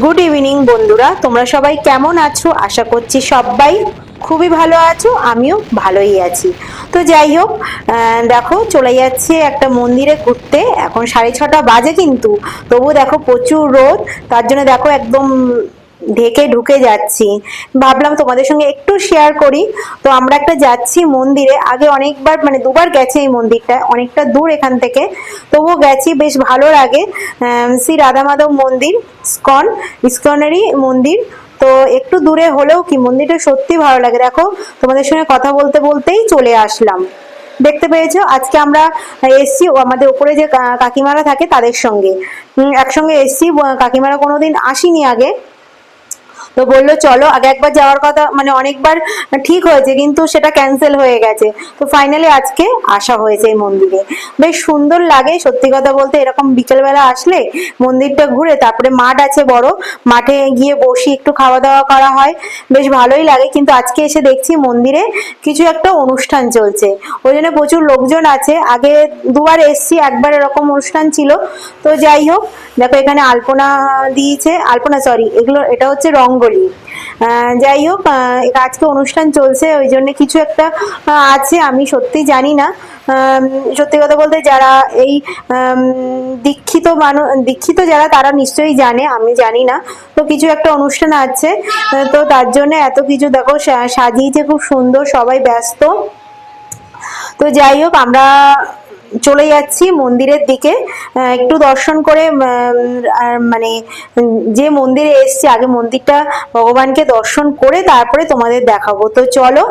Good evening বন্ধুরা, তোমরা সবাই কেমন আছো? আশা করছি সবাই খুবই ভালো আছো, আমিও ভালোই আছি। তো যাই হোক, দেখো চলে যাচ্ছে একটা মন্দিরে ঘুরতে। এখন 6:30 বাজে, কিন্তু তবু দেখো প্রচুর রোদ। তার জন্য দেখো একদম ঢেকে ঢুকে যাচ্ছি। ভাবলাম তোমাদের সঙ্গে একটু শেয়ার করি। তো আমরা একটা যাচ্ছি মন্দিরে, আগে অনেকবার মানে দুবার গেছি এই মন্দিরটা, অনেকটা দূর এখান থেকে, তবুও গেছি, বেশ ভালো লাগে। শ্রী রাধা মাধব মন্দির, ইস্কন, ইস্কনেরই মন্দির। তো একটু দূরে হলেও কি মন্দিরটা সত্যি ভালো লাগে। দেখো তোমাদের সঙ্গে কথা বলতে বলতেই চলে আসলাম। দেখতে পেয়েছো, আজকে আমরা এসছি আমাদের উপরে যে কাকিমারা থাকে তাদের সঙ্গে একসঙ্গে এসছি। কাকিমারা কোনোদিন আসিনি আগে, তো বললো চলো। আগে একবার যাওয়ার কথা, মানে অনেকবার ঠিক হয়েছে, কিন্তু সেটা ক্যান্সেল হয়ে গেছে। তো ফাইনালি আজকে আসা হয়েছে এই মন্দিরে। বেশ সুন্দর লাগে সত্যি কথা বলতে, এরকম বিকেলবেলা আসলে মন্দিরটা ঘুরে, তারপরে মাঠ আছে বড়, মাঠে গিয়ে বসি, একটু খাওয়া দাওয়া করা হয়, বেশ ভালোই লাগে। কিন্তু আজকে এসে দেখছি মন্দিরে কিছু একটা অনুষ্ঠান চলছে, ওই জন্য প্রচুর লোকজন আছে। আগে দুবার এসছি, একবার এরকম অনুষ্ঠান ছিল। তো যাই হোক, দেখো এখানে আলপনা দিয়েছে, আলপনা সরি, এটা হচ্ছে রঙ্গোলি। যাই হোক, আজকে অনুষ্ঠান চলছে, ওই জন্য কিছু একটা আছে, আমি সত্যি জানি না। সত্যি কথা বলতে যারা এই দীক্ষিত মানুষ, দীক্ষিত যারা, তারা নিশ্চয়ই জানে, আমি জানি না। তো কিছু একটা অনুষ্ঠান আছে, তো তার জন্য এত কিছু দেখো সাজিয়েছে, খুব সুন্দর, সবাই ব্যস্ত। তো যাই হোক, আমরা চলে যাচ্ছি মন্দিরের দিকে, একটু দর্শন করে, মানে যে মন্দিরে এসছি আগে মন্দিরটা, ভগবানকে দর্শন করে তারপরে তোমাদের দেখাবো। তো চলো,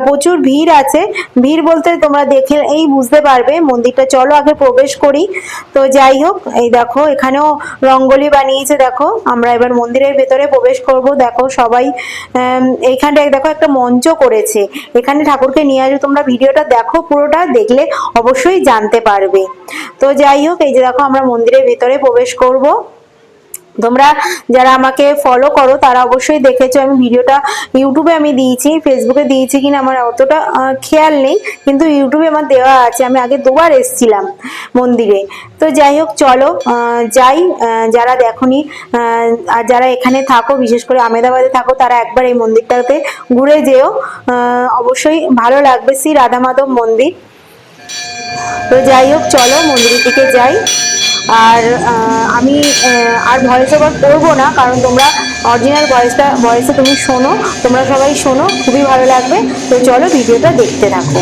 প্রচুর ভিড় আছে। ভিড় বলতে তোমরা দেখে এই বুঝতে পারবে মন্দিরটা। চলো আগে প্রবেশ করি। তো যাই হোক, এই দেখো এখানেও রঙ্গোলি বানিয়েছে। দেখো আমরা এবার মন্দিরের ভেতরে প্রবেশ করব। দেখো সবাই এইখানটায় দেখো একটা মঞ্চ করেছে, এখানে ঠাকুরকে নিয়ে আসবে। তোমরা ভিডিওটা দেখো, পুরোটা দেখলে অবশ্যই জানতে পারবে। তো যাই হোক, এই যে দেখো আমরা মন্দিরের ভেতরে প্রবেশ করব। তোমরা যারা আমাকে ফলো করো তারা অবশ্যই দেখেছো, আমি ভিডিওটা ইউটিউবে আমি দিয়েছি, ফেসবুকে দিয়েছি কিনা আমার অতটা খেয়াল নেই, কিন্তু ইউটিউবে আমার দেওয়া আছে। আমি আগে দুবার এসেছিলাম মন্দিরে। তো যাই হোক চলো যাই। যারা দেখোনি, আর যারা এখানে থাকো, বিশেষ করে আমেদাবাদে থাকো, তারা একবার এই মন্দিরটাতে ঘুরে যেও, অবশ্যই ভালো লাগবে। শ্রী রাধা মাধব মন্দির। তো যাই হোক চলো মন্দিরের দিকে যাই। আর আমি আর ভয়েস ওভার করবো না, কারণ তোমরা অরিজিনাল ভয়েসে তুমি শোনো, তোমরা সবাই শোনো, খুবই ভালো লাগবে। তো চলো ভিডিওটা দেখতে থাকো।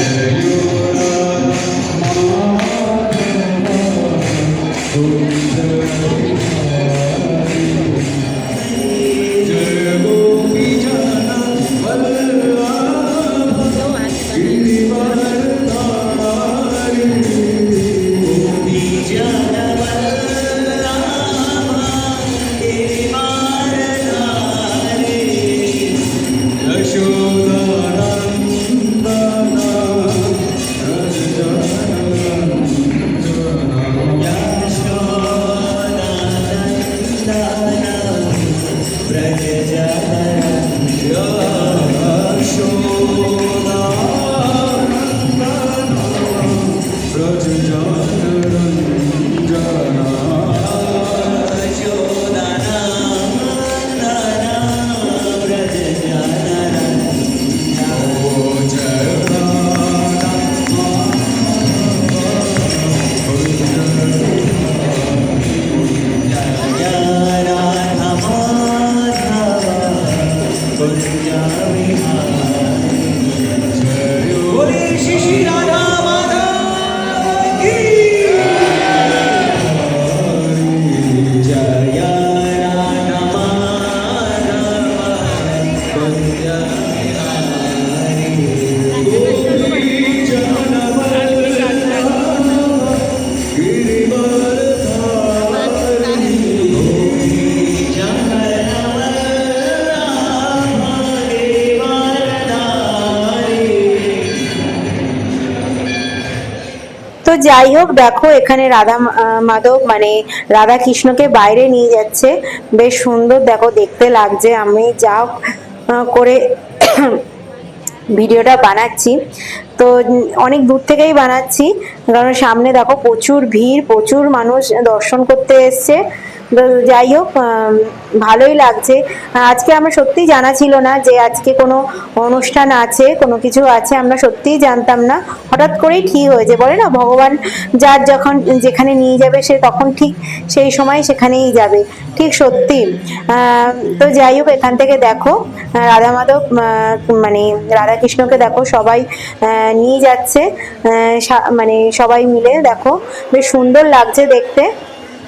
তো যাই হোক, দেখো এখানে রাধা মাধব মানে রাধা কৃষ্ণকে বাইরে নিয়ে যাচ্ছে, বেশ সুন্দর দেখো দেখতে লাগছে। আমি যা করে ভিডিওটা বানাচ্ছি, তো অনেক দূর থেকেই বানাচ্ছি, কারণ সামনে দেখো প্রচুর ভিড়, প্রচুর মানুষ দর্শন করতে এসছে। তো যাই হোক ভালোই লাগছে। আজকে আমরা সত্যিই জানা ছিল না যে আজকে কোনো অনুষ্ঠান আছে, কোনো কিছু আছে, আমরা সত্যিই জানতাম না। হঠাৎ করেই ঠিক হয়েছে, বলে না ভগবান যার যখন যেখানে নিয়ে যাবে সে তখন ঠিক সেই সময় সেখানেই যাবে, ঠিক সত্যি। তো যাই হোক এখান থেকে দেখো রাধা মাধব মানে রাধা কৃষ্ণকে দেখো সবাই নিয়ে যাচ্ছে, মানে সবাই মিলে দেখো বেশ সুন্দর লাগছে দেখতে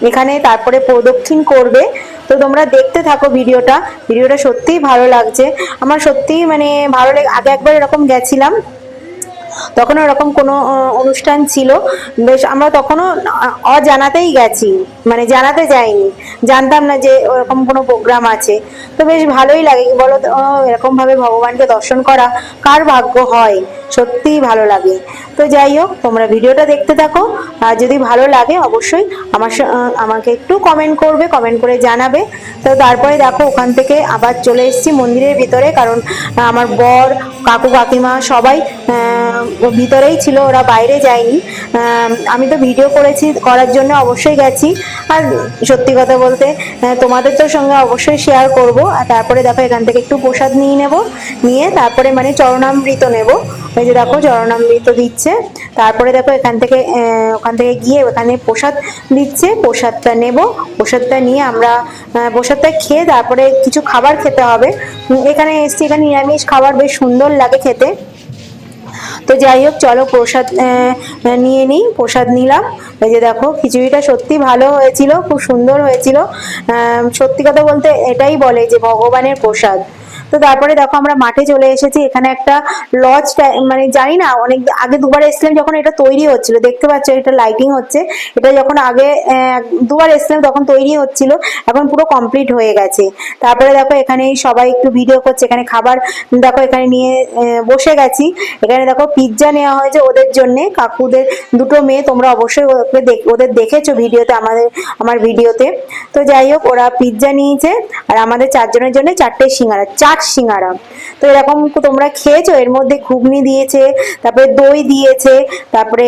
এখানে। তারপরে প্রদক্ষিণ করবে, তো তোমরা দেখতে থাকো ভিডিওটা। ভিডিওটা সত্যিই ভালো লাগছে আমার, সত্যিই মানে ভালো লাগে। আগে একবার এরকম গেছিলাম, তখন ওরকম কোনো অনুষ্ঠান ছিল, বেশ আমরা তখনও অজানাতেই গেছি, মানে জানাতে যাইনি, জানতাম না যে ওরকম কোনো প্রোগ্রাম আছে। তো বেশ ভালোই লাগে বলো তো, এরকম ভাবে ভগবানকে দর্শন করা কার ভাগ্য হয়, সত্যিই ভালো লাগে। তো যাই হোক তোমরা ভিডিওটা দেখতে থাকো, আর যদি ভালো লাগে অবশ্যই আমাকে একটু কমেন্ট করবে, কমেন্ট করে জানাবে। তো তারপরে দেখো ওখান থেকে আবার চলে এসেছি মন্দিরের ভিতরে, কারণ আমার বর কাকু কাকিমা সবাই ভিতরেই ছিল, ওরা বাইরে যায়নি। আমি তো ভিডিও করার জন্য অবশ্যই গেছি, আর সত্যি কথা বলতে তোমাদের তো সঙ্গে অবশ্যই শেয়ার করব। আর তারপরে দেখো এখান থেকে একটু প্রসাদ নিয়ে নেব, নিয়ে তারপরে মানে চরণামৃত নেব। এই যে দেখো চরণামৃত দিচ্ছে, তারপরে দেখো ওখান থেকে গিয়ে ওখানে প্রসাদ দিচ্ছে, প্রসাদটা নেব। প্রসাদটা নিয়ে আমরা প্রসাদটা খেয়ে তারপরে কিছু খাবার খেতে হবে। এখানে এসছি, এখানে নিরামিষ খাবার বেশ সুন্দর লাগে খেতে। তো যাই হোক চলো প্রসাদ নিয়ে নিই, প্রসাদ নিলাম। এই যে দেখো খিচুড়িটা সত্যি ভালো হয়েছিল, খুব সুন্দর হয়েছিল। সত্যি কথা বলতে এটাই বলে যে ভগবানের প্রসাদ। তো তারপরে দেখো আমরা মাঠে চলে এসেছি, এখানে একটা লজ, মানে জানি না, অনেক আগে দুবার এসেছিলাম যখন এটা তৈরি হচ্ছিল, দেখতে পাচ্ছ এটা লাইটিং হচ্ছে, এটা যখন আগে দুবার এসেছিলাম তখন তৈরি হচ্ছিল, এখন পুরো কমপ্লিট হয়ে গেছে। তারপরে দেখো এখানে সবাই একটু ভিডিও করছে, এখানে খাবার দেখো এখানে নিয়ে বসে গেছি। এখানে দেখো পিৎজা নেওয়া হয়েছে ওদের জন্য, কাকুদের দুটো মেয়ে, তোমরা অবশ্যই ওদের দেখেছো ভিডিওতে, আমার ভিডিওতে। তো যাই হোক ওরা পিৎজা নিয়েছে, আর আমাদের চারজনের জন্য চারটে সিঙ্গারা, চাট সিঙ্গারা। তো এরকম তোমরা খেয়েছো, এর মধ্যে ঘুগনি দিয়েছে, তারপরে দই দিয়েছে, তারপরে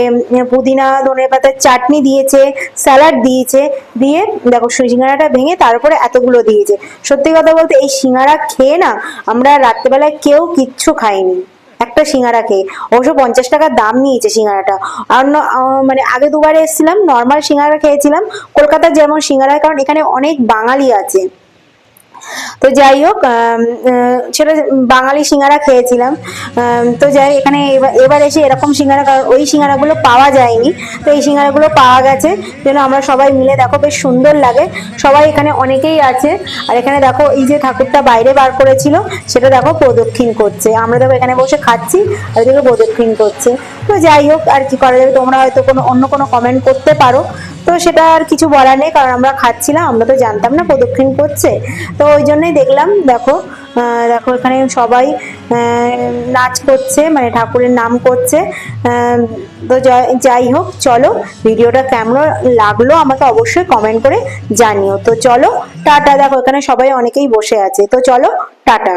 পুদিনা ধনে পাতার চাটনি দিয়েছে, স্যালাড দিয়েছে, দিয়ে দেখো সিঙ্গারাটা ভেঙে তার উপরে এতগুলো দিয়েছে। সত্যি কথা বলতে এই সিঙ্গারা খেয়ে না আমরা রাত্রেবেলায় কেউ কিচ্ছু খাইনি, একটা সিঙ্গারা খেয়ে। অবশ্য 50 টাকার দাম নিয়েছে সিঙ্গারাটা। আর মানে আগে দুবারে এসেছিলাম নর্মাল সিঙ্গারা খেয়েছিলাম, কলকাতার যেমন সিঙ্গারা, কারণ এখানে অনেক বাঙালি আছে। তো যাই হোক সেটা বাঙালি সিঙ্গারা খেয়েছিলাম। তো যাই এখানে এবার এসে এরকম সিঙ্গারা, কারণ ওই সিঙ্গারাগুলো পাওয়া যায়নি, তো এই সিঙ্গারাগুলো পাওয়া গেছে, যেন আমরা সবাই মিলে দেখো বেশ সুন্দর লাগে। সবাই এখানে অনেকেই আছে, আর এখানে দেখো এই যে ঠাকুরটা বাইরে বার করেছিল সেটা দেখো প্রদক্ষিণ করছে, আমরা দেখো এখানে বসে খাচ্ছি আর এদিকে প্রদক্ষিণ করছে। তো যাই হোক আর কি করা যাবে, তোমরা হয়তো অন্য কোনো কমেন্ট করতে পারো, তো সেটা আর কিছু বলার নেই, কারণ আমরা খাচ্ছিলাম, আমরা তো জানতাম না প্রদক্ষিণ করছে, তো ওই জন্যই দেখলাম। দেখো দেখো এখানে সবাই নাচ করছে, মানে ঠাকুরের নাম করছে। তো যাই হোক চলো ভিডিওটা কেমন লাগলো আমাকে অবশ্যই কমেন্ট করে জানিও। তো চলো টাটা, দেখো এখানে সবাই অনেকেই বসে আছে, তো চলো টাটা।